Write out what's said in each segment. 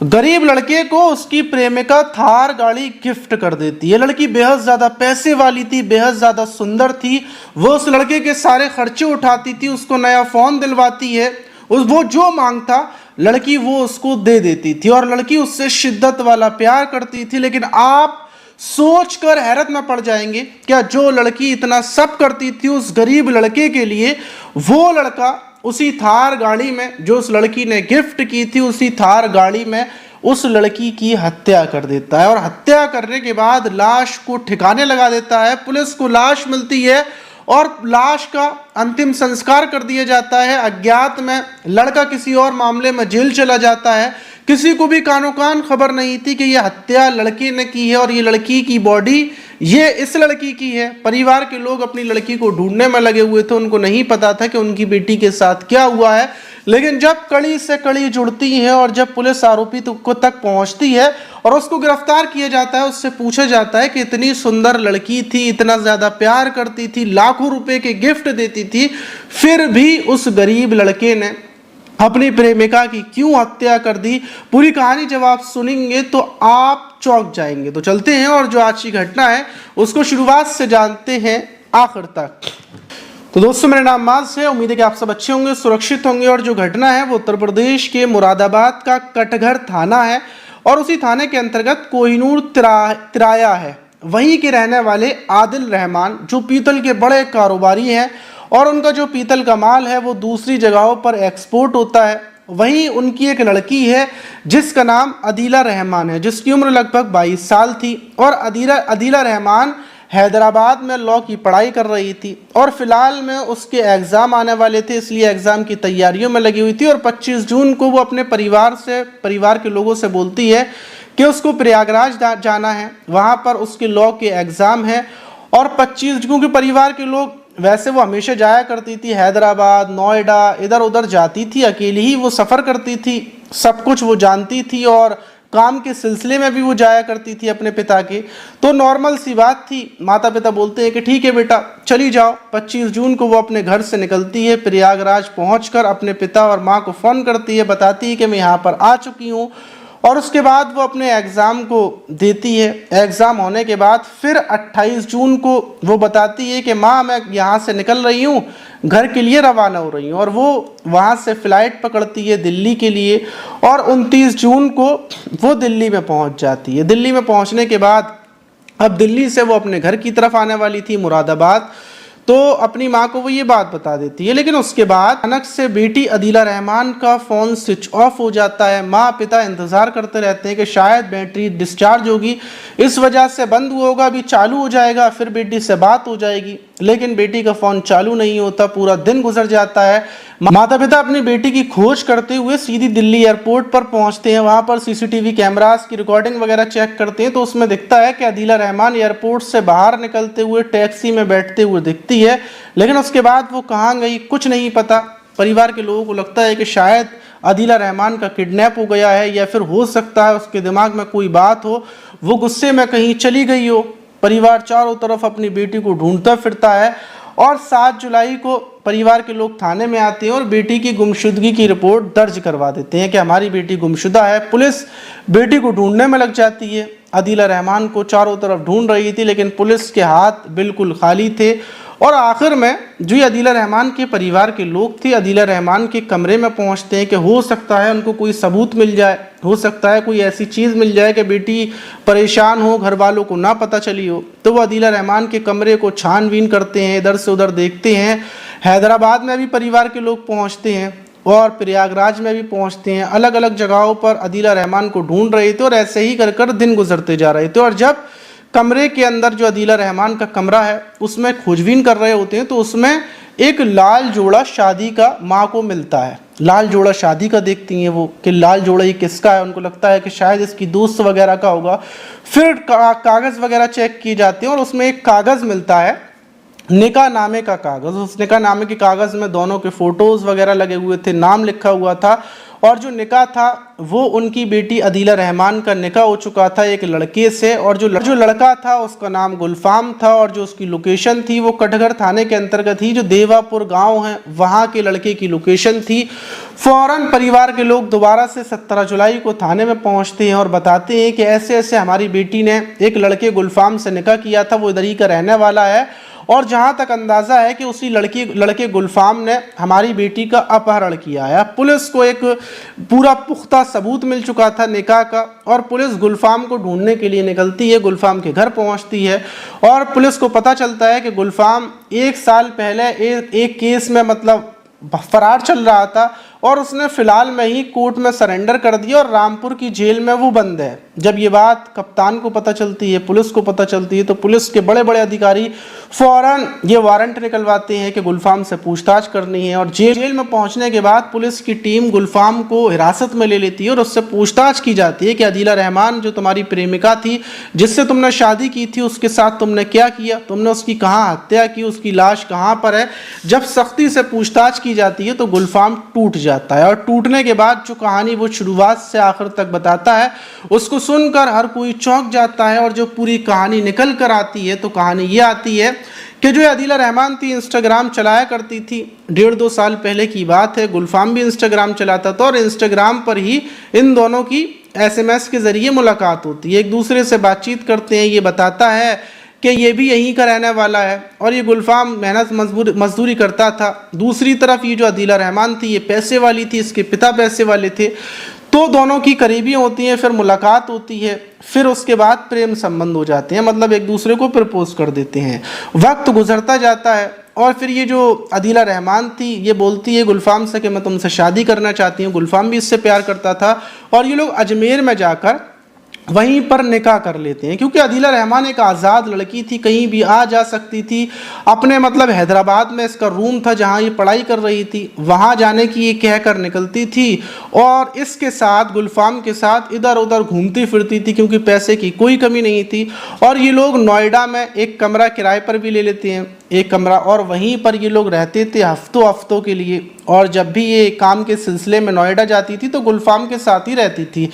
गरीब लड़के को उसकी प्रेमिका थार गाड़ी गिफ्ट कर देती है। लड़की बेहद ज्यादा पैसे वाली थी, बेहद ज्यादा सुंदर थी। वो उस लड़के के सारे खर्चे उठाती थी, उसको नया फोन दिलवाती है। वो जो मांगता लड़की वो उसको दे देती थी और लड़की उससे शिद्दत वाला प्यार करती थी। लेकिन आप सोचकर हैरत में पड़ जाएंगे, क्या जो लड़की इतना सब करती थी उस गरीब लड़के के लिए, वो लड़का उसी थार गाड़ी में जो उस लड़की ने गिफ्ट की थी, उसी थार गाड़ी में उस लड़की की हत्या कर देता है। और हत्या करने के बाद लाश को ठिकाने लगा देता है। पुलिस को लाश मिलती है और लाश का अंतिम संस्कार कर दिया जाता है। अज्ञात में लड़का किसी और मामले में जेल चला जाता है। किसी को भी कानो कान खबर नहीं थी कि यह हत्या लड़के ने की है और ये लड़की की बॉडी ये इस लड़की की है। परिवार के लोग अपनी लड़की को ढूंढने में लगे हुए थे, उनको नहीं पता था कि उनकी बेटी के साथ क्या हुआ है। लेकिन जब कड़ी से कड़ी जुड़ती है और जब पुलिस आरोपी को तक पहुंचती है और उसको गिरफ्तार किया जाता है, उससे पूछा जाता है कि इतनी सुंदर लड़की थी, इतना ज्यादा प्यार करती थी, लाखों रुपए के गिफ्ट देती थी, फिर भी उस गरीब लड़के ने अपनी प्रेमिका की क्यों हत्या कर दी। पूरी कहानी जब आप सुनेंगे तो आप चौंक जाएंगे। तो चलते हैं और जो आज की घटना है उसको शुरुआत से जानते हैं आखिर तक। तो दोस्तों, मेरा नाम माज है। उम्मीद है कि आप सब अच्छे होंगे, सुरक्षित होंगे। और जो घटना है वो उत्तर प्रदेश के मुरादाबाद का कटघर थाना है और उसी थाने के अंतर्गत कोहिनूर तिराया है। वहीं के रहने वाले आदिल रहमान जो पीतल के बड़े कारोबारी हैं और उनका जो पीतल का माल है वो दूसरी जगहों पर एक्सपोर्ट होता है। वहीं उनकी एक लड़की है जिसका नाम अदीला रहमान है, जिसकी उम्र लगभग 22 साल थी। और अदीला रहमान हैदराबाद में लॉ की पढ़ाई कर रही थी और फिलहाल में उसके एग्ज़ाम आने वाले थे, इसलिए एग्ज़ाम की तैयारियों में लगी हुई थी। और 25 जून को वो अपने परिवार के लोगों से बोलती है कि उसको प्रयागराज जाना है, वहाँ पर उसके लॉ के एग्ज़ाम है। और 25 जून के परिवार के लोग, वैसे वो हमेशा जाया करती थी हैदराबाद, नोएडा, इधर उधर जाती थी, अकेली ही वो सफ़र करती थी, सब कुछ वो जानती थी और काम के सिलसिले में भी वो जाया करती थी अपने पिता के। तो नॉर्मल सी बात थी। माता पिता बोलते हैं कि ठीक है बेटा चली जाओ। 25 जून को वो अपने घर से निकलती है, प्रयागराज पहुंचकर अपने पिता और माँ को फ़ोन करती है, बताती है कि मैं यहाँ पर आ चुकी हूँ। और उसके बाद वो अपने एग्ज़ाम को देती है। एग्ज़ाम होने के बाद फिर 28 जून को वो बताती है कि माँ मैं यहाँ से निकल रही हूँ, घर के लिए रवाना हो रही हूँ। और वो वहाँ से फ़्लाइट पकड़ती है दिल्ली के लिए और 29 जून को वो दिल्ली में पहुँच जाती है। दिल्ली में पहुँचने के बाद अब दिल्ली से वो अपने घर की तरफ आने वाली थी मुरादाबाद, तो अपनी माँ को वो ये बात बता देती है। लेकिन उसके बाद अचानक से बेटी अदीला रहमान का फ़ोन स्विच ऑफ हो जाता है। माँ पिता इंतज़ार करते रहते हैं कि शायद बैटरी डिस्चार्ज होगी, इस वजह से बंद हुआ होगा, अभी चालू हो जाएगा, फिर बेटी से बात हो जाएगी। लेकिन बेटी का फ़ोन चालू नहीं होता, पूरा दिन गुजर जाता है। माता पिता अपनी बेटी की खोज करते हुए सीधी दिल्ली एयरपोर्ट पर पहुंचते हैं। वहां पर सीसीटीवी कैमरास की रिकॉर्डिंग वगैरह चेक करते हैं तो उसमें दिखता है कि अदीला रहमान एयरपोर्ट से बाहर निकलते हुए टैक्सी में बैठते हुए दिखती है। लेकिन उसके बाद वो कहाँ गई कुछ नहीं पता। परिवार के लोगों को लगता है कि शायद अदीला रहमान का किडनैप हो गया है या फिर हो सकता है उसके दिमाग में कोई बात हो, वो गुस्से में कहीं चली गई हो। परिवार चारों तरफ अपनी बेटी को ढूंढता फिरता है और 7 जुलाई को परिवार के लोग थाने में आते हैं और बेटी की गुमशुदगी की रिपोर्ट दर्ज करवा देते हैं कि हमारी बेटी गुमशुदा है। पुलिस बेटी को ढूंढने में लग जाती है। अदीला रहमान को चारों तरफ ढूंढ रही थी लेकिन पुलिस के हाथ बिल्कुल खाली थे। और आखिर में जो ये अदीला रहमान के परिवार के लोग थे, अदीला रहमान के कमरे में पहुंचते हैं कि हो सकता है उनको कोई सबूत मिल जाए, हो सकता है कोई ऐसी चीज़ मिल जाए कि बेटी परेशान हो, घर वालों को ना पता चली हो। तो वो अदीला रहमान के कमरे को छानबीन करते हैं, इधर से उधर देखते हैं। हैदराबाद में भी परिवार के लोग पहुँचते हैं और प्रयागराज में भी पहुँचते हैं। अलग अलग जगहों पर अदीला रहमान को ढूंढ रहे थे और ऐसे ही कर कर दिन गुजरते जा रहे थे। और जब कमरे के अंदर जो अदीला रहमान का कमरा है उसमें खोजबीन कर रहे होते हैं तो उसमें एक लाल जोड़ा शादी का माँ को मिलता है। लाल जोड़ा शादी का देखती हैं वो कि लाल जोड़ा ये किसका है। उनको लगता है कि शायद इसकी दोस्त वगैरह का होगा। फिर कागज़ वगैरह चेक किए जाते हैं और उसमें एक कागज़ मिलता है, निकाह नामे का कागज़। उस निकाह नामे के कागज़ में दोनों के फ़ोटोज़ वगैरह लगे हुए थे, नाम लिखा हुआ था और जो निकाह था वो उनकी बेटी अदीला रहमान का निकाह हो चुका था एक लड़के से, और जो लड़का था उसका नाम गुलफाम था, और जो उसकी लोकेशन थी वो कटघर थाने के अंतर्गत ही जो देवापुर गांव है वहां के लड़के की लोकेशन थी। फौरन परिवार के लोग दोबारा से 17 जुलाई को थाने में पहुंचते हैं और बताते हैं कि ऐसे ऐसे हमारी बेटी ने एक लड़के गुलफाम से निकाह किया था, वो इधर ही का रहने वाला है, और जहां तक अंदाजा है कि उसी लड़के गुलफाम ने हमारी बेटी का अपहरण किया है। पुलिस को एक पूरा पुख्ता सबूत मिल चुका था निकाह का, और पुलिस गुलफाम को ढूंढने के लिए निकलती है, गुलफाम के घर पहुंचती है, और पुलिस को पता चलता है कि गुलफाम 1 साल पहले एक केस में मतलब फरार चल रहा था, और उसने फिलहाल में ही कोर्ट में सरेंडर कर दिया और रामपुर की जेल में वो बंद है। जब ये बात कप्तान को पता चलती है, पुलिस को पता चलती है, तो पुलिस के बड़े बड़े अधिकारी फौरन ये वारंट निकलवाते हैं कि गुलफाम से पूछताछ करनी है, और जेल में पहुंचने के बाद पुलिस की टीम गुलफाम को हिरासत में ले लेती है और उससे पूछताछ की जाती है कि अदीला रहमान जो तुम्हारी प्रेमिका थी, जिससे तुमने शादी की थी, उसके साथ तुमने क्या किया, तुमने उसकी कहाँ हत्या की, उसकी लाश कहाँ पर है। जब सख्ती से पूछताछ की जाती है तो गुलफाम टूट जाता है, और टूटने के बाद जो कहानी वो शुरुआत से आखिर तक बताता है उसको सुनकर हर कोई चौंक जाता है। और जो पूरी कहानी निकल कर आती है तो कहानी ये आती है कि जो अदीला रहमान थी इंस्टाग्राम चलाया करती थी, 1.5-2 साल पहले की बात है। गुलफाम भी इंस्टाग्राम चलाता था, और इंस्टाग्राम पर ही इन दोनों की SMS के ज़रिए मुलाकात होती है, एक दूसरे से बातचीत करते हैं। ये बताता है कि ये भी यहीं का रहने वाला है, और ये गुलफाम मेहनत मजदूरी करता था। दूसरी तरफ ये जो अदीला रहमान थी ये पैसे वाली थी, इसके पिता पैसे वाले थे, तो दोनों की करीबी होती हैं, फिर मुलाकात होती है, फिर उसके बाद प्रेम संबंध हो जाते हैं, मतलब एक दूसरे को प्रपोज कर देते हैं। वक्त गुजरता जाता है, और फिर ये जो अदीला रहमान थी ये बोलती है गुलफाम से कि मैं तुमसे शादी करना चाहती हूँ। गुलफाम भी इससे प्यार करता था, और ये लोग अजमेर में जाकर वहीं पर निकाह कर लेते हैं, क्योंकि अदीला रहमान एक आज़ाद लड़की थी, कहीं भी आ जा सकती थी। अपने मतलब हैदराबाद में इसका रूम था जहाँ ये पढ़ाई कर रही थी, वहाँ जाने की ये कहकर निकलती थी, और इसके साथ गुलफाम के साथ इधर उधर घूमती फिरती थी, क्योंकि पैसे की कोई कमी नहीं थी। और ये लोग नोएडा में एक कमरा किराए पर भी ले लेते हैं, एक कमरा, और वहीं पर ये लोग रहते थे हफ्तों के लिए। और जब भी ये काम के सिलसिले में नोएडा जाती थी तो गुलफाम के साथ ही रहती थी।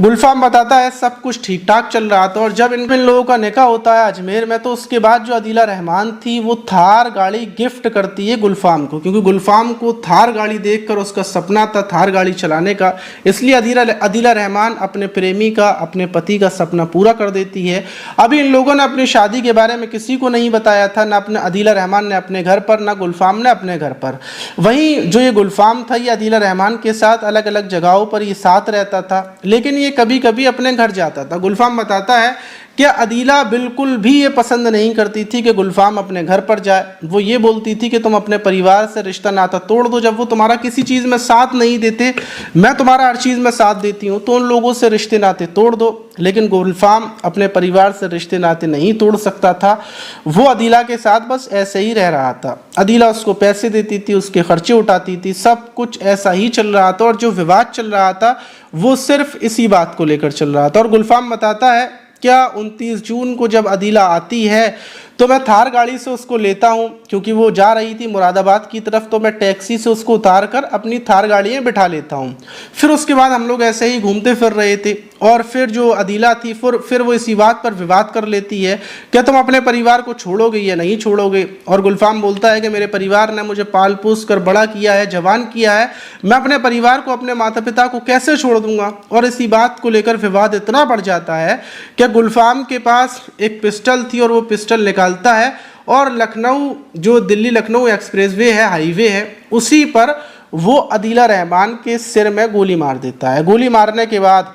गुलफाम बताता है सब कुछ ठीक ठाक चल रहा था, और जब इन लोगों का निकाह होता है अजमेर में, तो उसके बाद जो अदीला रहमान थी वो थार गाड़ी गिफ्ट करती है गुलफाम को, क्योंकि गुलफाम को थार गाड़ी देखकर उसका सपना था थार गाड़ी चलाने का। इसलिए अदीला रहमान अपने प्रेमी का, अपने पति का सपना पूरा कर देती है। अभी इन लोगों ने अपनी शादी के बारे में किसी को नहीं बताया था, ना अपने अदीला रहमान ने अपने घर पर, ना गुलफाम ने अपने घर पर। वहीं जो ये गुलफाम था ये अदीला रहमान के साथ अलग अलग जगहों पर ये साथ रहता था, लेकिन ये कभी कभी अपने घर जाता था। गुलफाम बताता है कि अदीला बिल्कुल भी ये पसंद नहीं करती थी कि गुलफाम अपने घर पर जाए। वो ये बोलती थी कि तुम अपने परिवार से रिश्ता नाता तोड़ दो, जब वो तुम्हारा किसी चीज़ में साथ नहीं देते, मैं तुम्हारा हर चीज़ में साथ देती हूँ, तो उन लोगों से रिश्ते नाते तोड़ दो। लेकिन गुलफाम अपने परिवार से रिश्ते नाते नहीं तोड़ सकता था, वो अदीला के साथ बस ऐसे ही रह रहा था। अदीला उसको पैसे देती थी, उसके खर्चे उठाती थी, सब कुछ ऐसा ही चल रहा था, और जो विवाद चल रहा था वो सिर्फ इसी बात को लेकर चल रहा था। और गुलफाम बताता है क्या 29 जून को जब अदीला आती है तो मैं थार गाड़ी से उसको लेता हूँ, क्योंकि वो जा रही थी मुरादाबाद की तरफ, तो मैं टैक्सी से उसको उतार कर अपनी थार गाड़ी में बिठा लेता हूँ। फिर उसके बाद हम लोग ऐसे ही घूमते फिर रहे थे, और फिर जो अदीला थी फिर वो इसी बात पर विवाद कर लेती है, क्या तुम अपने परिवार को छोड़ोगे या नहीं छोड़ोगे। और गुलफाम बोलता है कि मेरे परिवार ने मुझे पाल पोस कर बड़ा किया है, जवान किया है, मैं अपने परिवार को, अपने माता पिता को कैसे छोड़ दूंगा। और इसी बात को लेकर विवाद इतना बढ़ जाता है कि गुलफाम के पास एक पिस्टल थी, और वो पिस्टल निकालता है, और लखनऊ जो दिल्ली लखनऊ एक्सप्रेसवे है, हाईवे है, उसी पर वो अदीला रहमान के सिर में गोली मार देता है। गोली मारने के बाद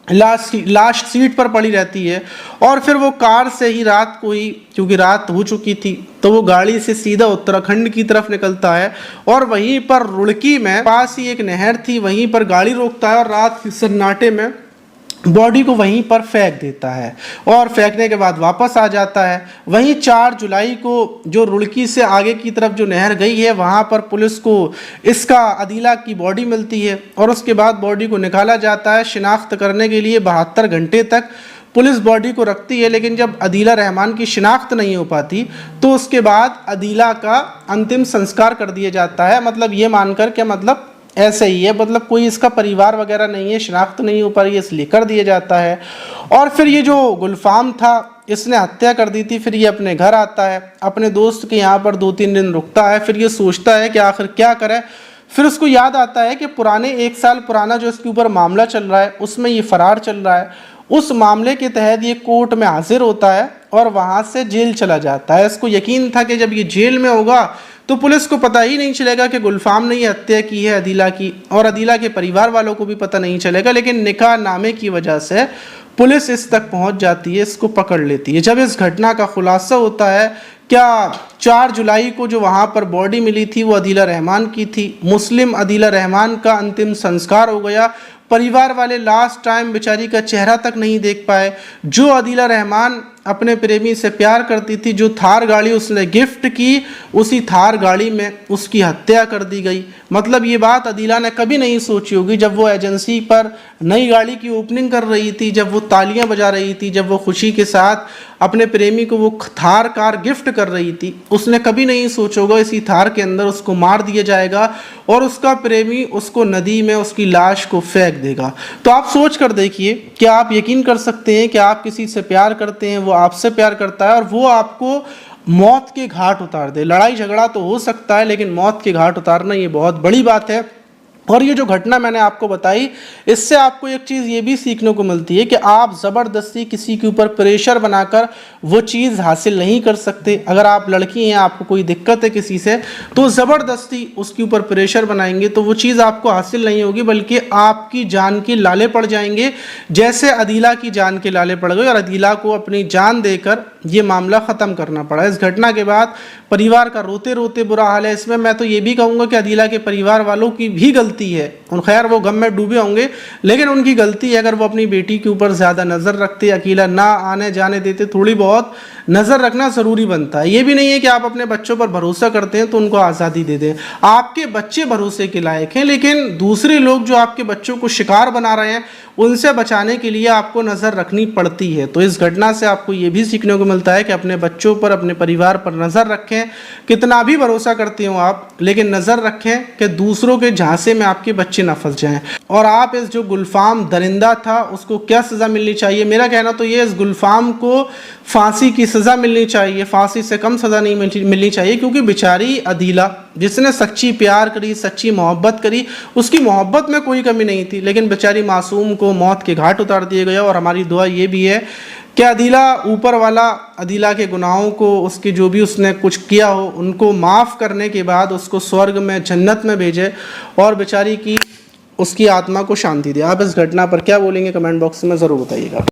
लाश सीट पर पड़ी रहती है, और फिर वो कार से ही रात को ही, क्योंकि रात हो चुकी थी, तो वो गाड़ी से सीधा उत्तराखंड की तरफ निकलता है, और वहीं पर रुड़की में पास ही एक नहर थी, वहीं पर गाड़ी रोकता है, और रात सन्नाटे में बॉडी को वहीं पर फेंक देता है, और फेंकने के बाद वापस आ जाता है। वहीं 4 जुलाई को जो रुड़की से आगे की तरफ जो नहर गई है वहाँ पर पुलिस को इसका अदीला की बॉडी मिलती है, और उसके बाद बॉडी को निकाला जाता है। शिनाख्त करने के लिए 72 घंटे तक पुलिस बॉडी को रखती है, लेकिन जब अदीला रहमान की शिनाख्त नहीं हो पाती तो उसके बाद अदीला का अंतिम संस्कार कर दिया जाता है, मतलब ये मानकर कि मतलब ऐसे ही है, मतलब कोई इसका परिवार वगैरह नहीं है, शनाख्त नहीं हो पा रही है, इसलिए कर दिया जाता है। और फिर ये जो गुलफाम था इसने हत्या कर दी थी। फिर ये अपने घर आता है, अपने दोस्त के यहाँ पर 2-3 दिन रुकता है, फिर ये सोचता है कि आखिर क्या करे। फिर उसको याद आता है कि पुराने 1 साल पुराना जो इसके ऊपर मामला चल रहा है उसमें ये फरार चल रहा है। उस मामले के तहत ये कोर्ट में हाजिर होता है और वहाँ से जेल चला जाता है। इसको यकीन था कि जब ये जेल में होगा तो पुलिस को पता ही नहीं चलेगा कि गुलफाम ने ये हत्या की है अदीला की, और अदीला के परिवार वालों को भी पता नहीं चलेगा। लेकिन निकाह नामे की वजह से पुलिस इस तक पहुंच जाती है, इसको पकड़ लेती है। जब इस घटना का खुलासा होता है, क्या 4 जुलाई को जो वहाँ पर बॉडी मिली थी वो अदीला रहमान की थी। मुस्लिम अदीला रहमान का अंतिम संस्कार हो गया। परिवार वाले लास्ट टाइम बेचारी का चेहरा तक नहीं देख पाए। जो अदीला रहमान अपने प्रेमी से प्यार करती थी, जो थार गाड़ी उसने गिफ्ट की, उसी थार गाड़ी में उसकी हत्या कर दी गई। मतलब ये बात अदीला ने कभी नहीं सोची होगी। जब वो एजेंसी पर नई गाड़ी की ओपनिंग कर रही थी, जब वो तालियां बजा रही थी, जब वो खुशी के साथ अपने प्रेमी को वो थार कार गिफ्ट कर रही थी, उसने कभी नहीं सोचा होगा इसी थार के अंदर उसको मार दिया जाएगा और उसका प्रेमी उसको नदी में उसकी लाश को फेंक देगा। तो आप सोच कर देखिए, क्या आप यकीन कर सकते हैं कि आप किसी से प्यार करते हैं, वो आपसे प्यार करता है और वो आपको मौत के घाट उतार दे। लड़ाई झगड़ा तो हो सकता है, लेकिन मौत के घाट उतारना ये बहुत बड़ी बात है। और ये जो घटना मैंने आपको बताई, इससे आपको एक चीज़ ये भी सीखने को मिलती है कि आप ज़बरदस्ती किसी के ऊपर प्रेशर बनाकर वो चीज़ हासिल नहीं कर सकते। अगर आप लड़की हैं, आपको कोई दिक्कत है किसी से, तो ज़बरदस्ती उसके ऊपर प्रेशर बनाएंगे तो वो चीज़ आपको हासिल नहीं होगी, बल्कि आपकी जान की लाले पड़ जाएंगे, जैसे अदीला की जान के लाले पड़ गए और अदीला को अपनी जान देकर ये मामला ख़त्म करना पड़ा। इस घटना के बाद परिवार का रोते रोते बुरा हाल है। इसमें मैं तो ये भी कहूँगा कि अदीला के परिवार वालों की भी गलती है। उन खैर वो गम में डूबे होंगे, लेकिन उनकी गलती है अगर वो अपनी बेटी के ऊपर ज़्यादा नज़र रखते, अकेला ना आने जाने देते। थोड़ी बहुत नज़र रखना ज़रूरी बनता है। ये भी नहीं है कि आप अपने बच्चों पर भरोसा करते हैं तो उनको आज़ादी दे दें। आपके बच्चे भरोसे के लायक हैं, लेकिन दूसरे लोग जो आपके बच्चों को शिकार बना रहे हैं उनसे बचाने के लिए आपको नज़र रखनी पड़ती है। तो इस घटना से आपको ये भी सीखने को मिलता है कि अपने बच्चों पर, अपने परिवार पर नज़र रखें। कितना भी भरोसा करते हो आप, लेकिन नज़र रखें कि दूसरों के झांसे में आपके बच्चे ना फंस जाएं। और आप इस जो गुलफाम दरिंदा था उसको क्या सज़ा मिलनी चाहिए? मेरा कहना तो ये, इस गुलफाम को फांसी की सज़ा मिलनी चाहिए, फांसी से कम सज़ा नहीं मिलनी चाहिए। क्योंकि बेचारी अदीला जिसने सच्ची प्यार करी, सच्ची मोहब्बत करी, उसकी मोहब्बत में कोई कमी नहीं थी, लेकिन बेचारी मासूम को मौत के घाट उतार दिया गया। और हमारी दुआ ये भी है कि अदीला, ऊपर वाला अदीला के गुनाहों को, उसके जो भी उसने कुछ किया हो, उनको माफ़ करने के बाद उसको स्वर्ग में, जन्नत में भेजे और बेचारी की, उसकी आत्मा को शांति दे। आप इस घटना पर क्या बोलेंगे कमेंट बॉक्स में ज़रूर बताइएगा।